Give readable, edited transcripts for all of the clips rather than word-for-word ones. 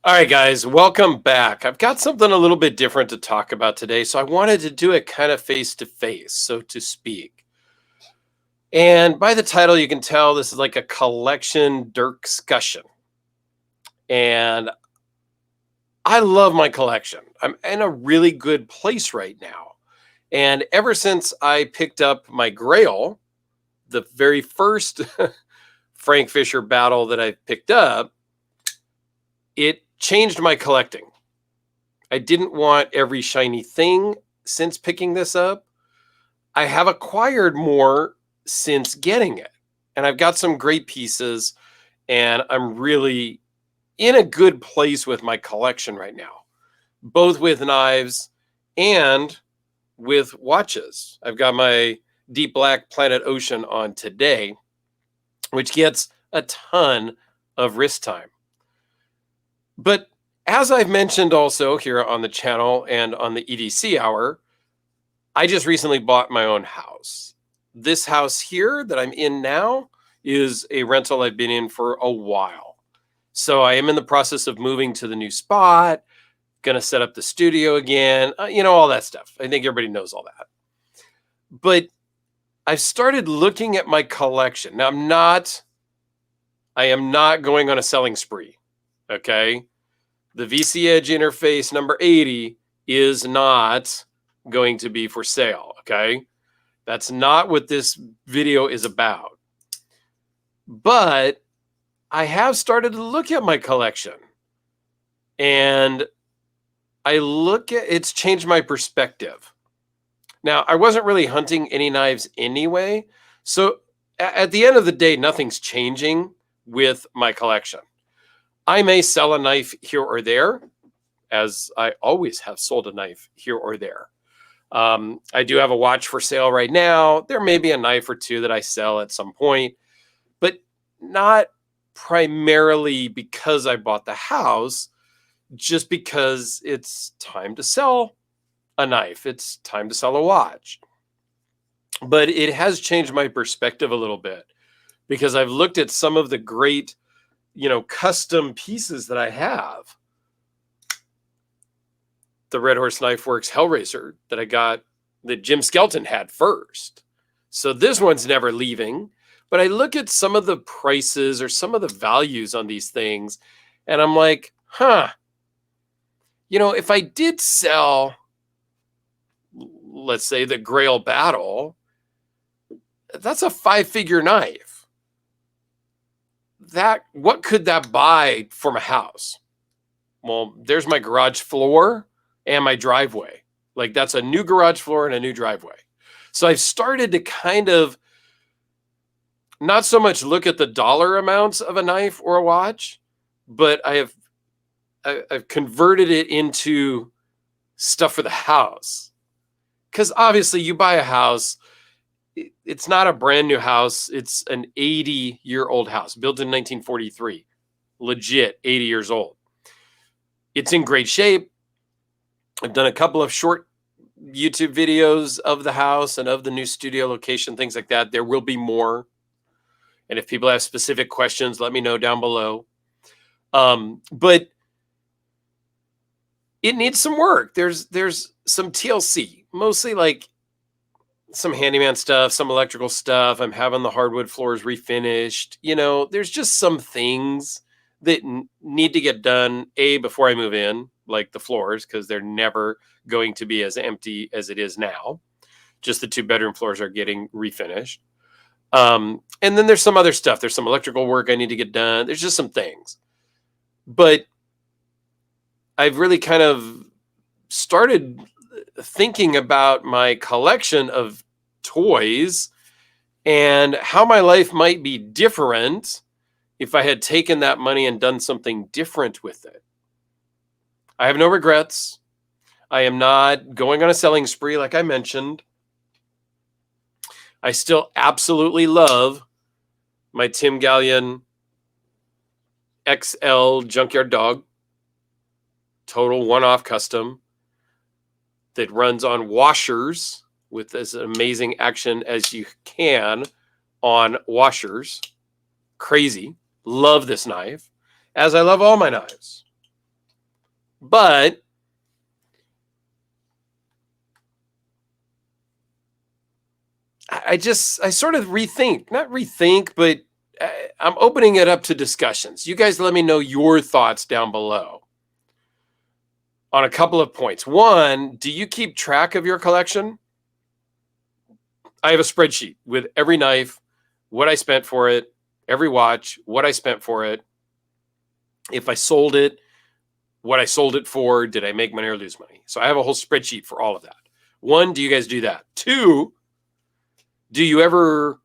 All right, guys, welcome back. I've got something a little bit different to talk about today, so I wanted to do it kind of face to face, so to speak. And by the title, you can tell this is like a collection Dirkscussion. And I love my collection. I'm in a really good place right now. And ever since I picked up my Grail, the very first Frank Fisher battle that I picked up, it changed my collecting. I didn't want every shiny thing since picking this up. I have acquired more since getting it. And I've got some great pieces, and I'm really in a good place with my collection right now, both with knives and with watches. I've got my Deep Black Planet Ocean on today, which gets a ton of wrist time. But as I've mentioned also here on the channel and on the EDC hour, I just recently bought my own house. This house here that I'm in now is a rental I've been in for a while. So I am in the process of moving to the new spot, going to set up the studio again, all that stuff. I think everybody knows all that. But I've started looking at my collection. Now I am not going on a selling spree. Okay? The VC Edge interface number 80 is not going to be for sale. Okay? That's not what this video is about. But I have started to look at my collection, and it's changed my perspective. Now, I wasn't really hunting any knives anyway, so at the end of the day, nothing's changing with my collection. I may sell a knife here or there, as I always have sold a knife here or there. I do have a watch for sale right now. There may be a knife or two that I sell at some point, but not primarily because I bought the house, just because it's time to sell a knife. It's time to sell a watch. But it has changed my perspective a little bit because I've looked at some of the great, custom pieces that I have. The Red Horse Knife Works Hellraiser that Jim Skelton had first. So this one's never leaving. But I look at some of the prices or some of the values on these things, and I'm like, if I did sell, let's say, the Grail Battle, that's a 5-figure knife. What could that buy for my house? Well, there's my garage floor and my driveway. Like, that's a new garage floor and a new driveway. So I've started to kind of not so much look at the dollar amounts of a knife or a watch, but I've converted it into stuff for the house. Because obviously you buy a house, it's not a brand new house. It's an 80-year-old house built in 1943. Legit 80 years old. It's in great shape. I've done a couple of short YouTube videos of the house and of the new studio location, things like that. There will be more. And if people have specific questions, let me know down below. But it needs some work. There's some TLC, mostly like some handyman stuff, some electrical stuff. I'm having the hardwood floors refinished. There's just some things that need to get done, before I move in, like the floors, because they're never going to be as empty as it is now. Just the 2-bedroom floors are getting refinished. And then there's some other stuff. There's some electrical work I need to get done. There's just some things. But I've really kind of started thinking about my collection of toys and how my life might be different if I had taken that money and done something different with it. I have no regrets. I am not going on a selling spree, like I mentioned. I still absolutely love my Tim Gallion XL Junkyard Dog, total one-off custom that runs on washers with as amazing action as you can on washers. Crazy. Love this knife, as I love all my knives. But I sort of not rethink, but I'm opening it up to discussions. You guys let me know your thoughts down below on a couple of points. One, do you keep track of your collection? I have a spreadsheet with every knife, what I spent for it, every watch, what I spent for it. If I sold it, what I sold it for, did I make money or lose money? So I have a whole spreadsheet for all of that. One, do you guys do that? Two, do you ever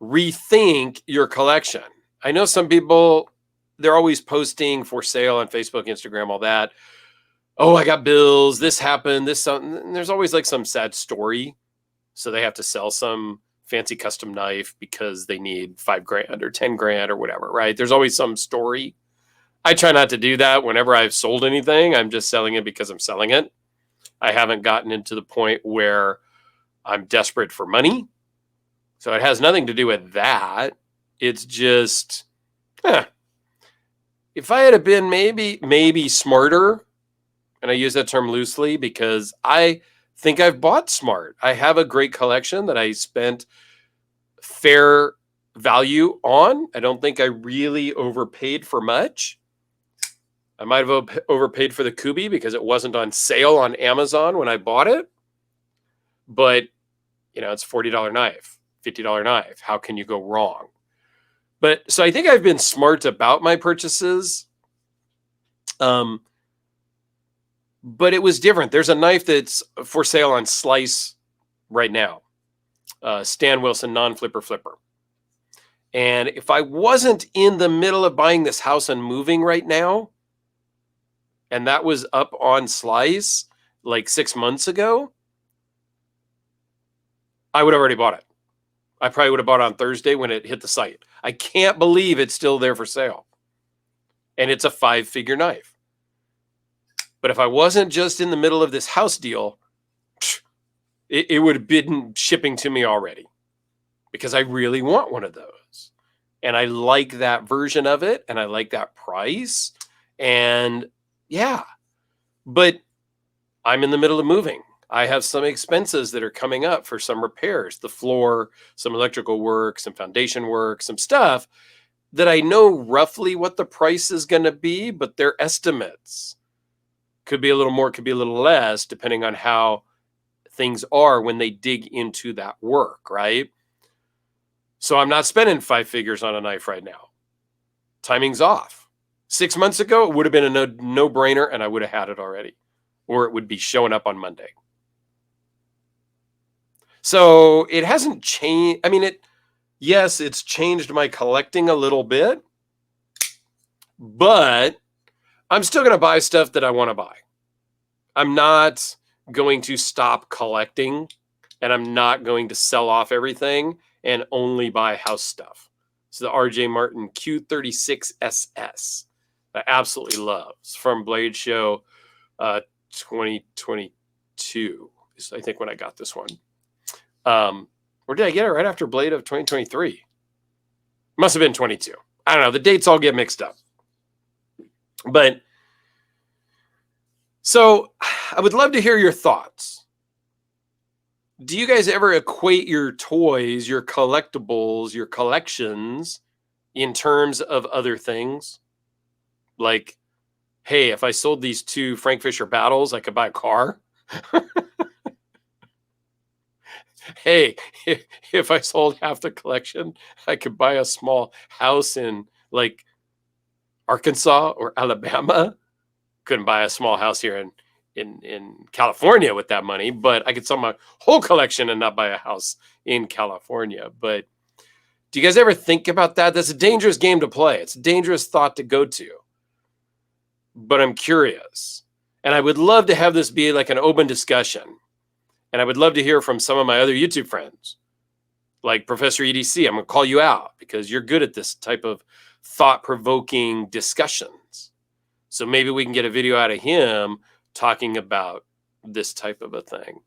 rethink your collection? I know some people, they're always posting for sale on Facebook, Instagram, all that. Oh, I got bills. This happened. This something. There's always like some sad story. So they have to sell some fancy custom knife because they need $5,000 or $10,000 or whatever, right? There's always some story. I try not to do that. Whenever I've sold anything, I'm just selling it because I'm selling it. I haven't gotten into the point where I'm desperate for money. So it has nothing to do with that. It's just, if I had been maybe smarter, and I use that term loosely because I think I've bought smart. I have a great collection that I spent fair value on. I don't think I really overpaid for much. I might have overpaid for the Kubi because it wasn't on sale on Amazon when I bought it. But, it's a $40 knife, $50 knife. How can you go wrong? But so I think I've been smart about my purchases. But it was different. There's a knife that's for sale on Slice right now. Stan Wilson non-flipper flipper. And if I wasn't in the middle of buying this house and moving right now, and that was up on Slice like 6 months ago, I would have already bought it. I probably would have bought it on Thursday when it hit the site. I can't believe it's still there for sale. And it's a 5-figure knife. But if I wasn't just in the middle of this house deal, it would have been shipping to me already because I really want one of those. And I like that version of it. And I like that price. And yeah, but I'm in the middle of moving. I have some expenses that are coming up for some repairs, the floor, some electrical work, some foundation work, some stuff that I know roughly what the price is going to be, but they're estimates. Could be a little more, could be a little less, depending on how things are when they dig into that work, right? So I'm not spending 5 figures on a knife right now. Timing's off. 6 months ago, it would have been a no-brainer, and I would have had it already. Or it would be showing up on Monday. So it hasn't changed. I mean, yes, it's changed my collecting a little bit, but I'm still going to buy stuff that I want to buy. I'm not going to stop collecting, and I'm not going to sell off everything and only buy house stuff. So the RJ Martin Q36SS, I absolutely love. It's from Blade Show 2022, is I think when I got this one. Or did I get it right after Blade of 2023? Must have been 22. I don't know. The dates all get mixed up. But so I would love to hear your thoughts. Do you guys ever equate your toys, your collectibles, your collections in terms of other things? Like, hey, if I sold these 2 Frank Fisher Battles, I could buy a car. Hey, if I sold half the collection, I could buy a small house in like Arkansas or Alabama. Couldn't buy a small house here in California with that money, but I could sell my whole collection and not buy a house in California. But do you guys ever think about that? That's a dangerous game to play. It's a dangerous thought to go to. But I'm curious. And I would love to have this be like an open discussion. And I would love to hear from some of my other YouTube friends, like Professor EDC. I'm going to call you out because you're good at this type of thought-provoking discussions. So maybe we can get a video out of him talking about this type of a thing.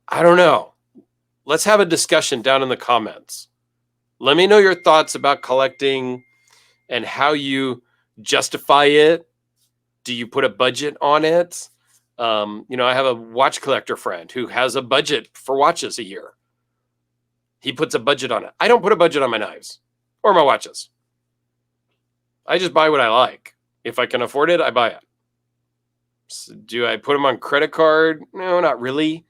I don't know. Let's have a discussion down in the comments. Let me know your thoughts about collecting and how you justify it Do you put a budget on it? I have a watch collector friend who has a budget for watches a year. He puts a budget on it. I don't put a budget on my knives or my watches. I just buy what I like. If I can afford it, I buy it. So do I put them on credit card? No, not really.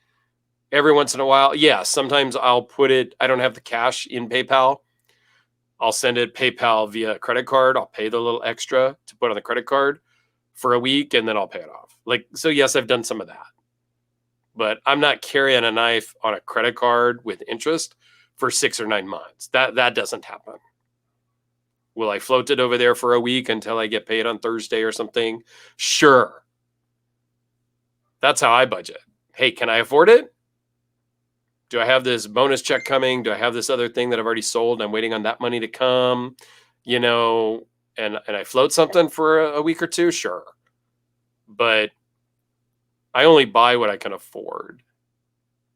Every once in a while, yeah, sometimes I'll put it, I don't have the cash in PayPal. I'll send it PayPal via credit card. I'll pay the little extra to put on the credit card for a week, and then I'll pay it off. So yes, I've done some of that. But I'm not carrying a knife on a credit card with interest for 6 or 9 months. That doesn't happen. Will I float it over there for a week until I get paid on Thursday or something? Sure. That's how I budget. Hey, can I afford it? Do I have this bonus check coming? Do I have this other thing that I've already sold and I'm waiting on that money to come? And I float something for a week or two? Sure. But I only buy what I can afford.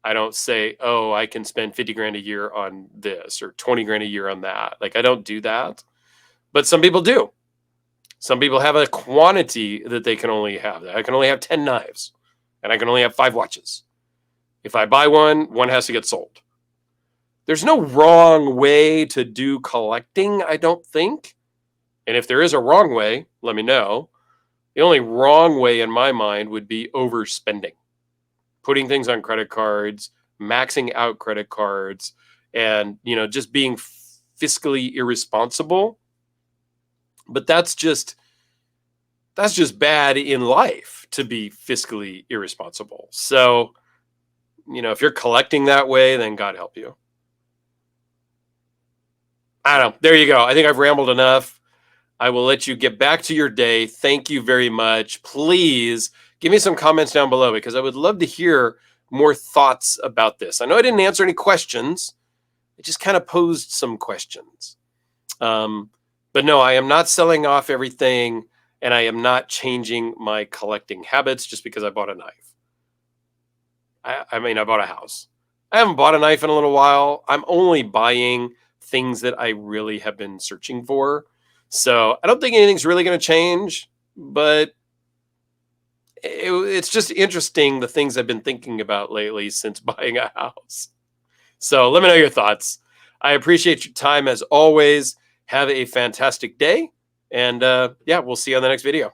I don't say, oh, I can spend 50 grand a year on this or 20 grand a year on that. I don't do that. But some people do. Some people have a quantity that they can only have. I can only have 10 knives and I can only have 5 watches. If I buy one has to get sold. There's no wrong way to do collecting, I don't think. And if there is a wrong way, let me know. The only wrong way in my mind would be overspending. Putting things on credit cards, maxing out credit cards, and just being fiscally irresponsible. But that's just bad in life to be fiscally irresponsible. So, if you're collecting that way, then God help you. I don't know. There you go. I think I've rambled enough. I will let you get back to your day. Thank you very much. Please give me some comments down below because I would love to hear more thoughts about this. I know I didn't answer any questions. I just kind of posed some questions. But no, I am not selling off everything, and I am not changing my collecting habits just because I bought a knife. I bought a house. I haven't bought a knife in a little while. I'm only buying things that I really have been searching for. So I don't think anything's really going to change, but it's just interesting the things I've been thinking about lately since buying a house. So let me know your thoughts. I appreciate your time as always. Have a fantastic day. And we'll see you on the next video.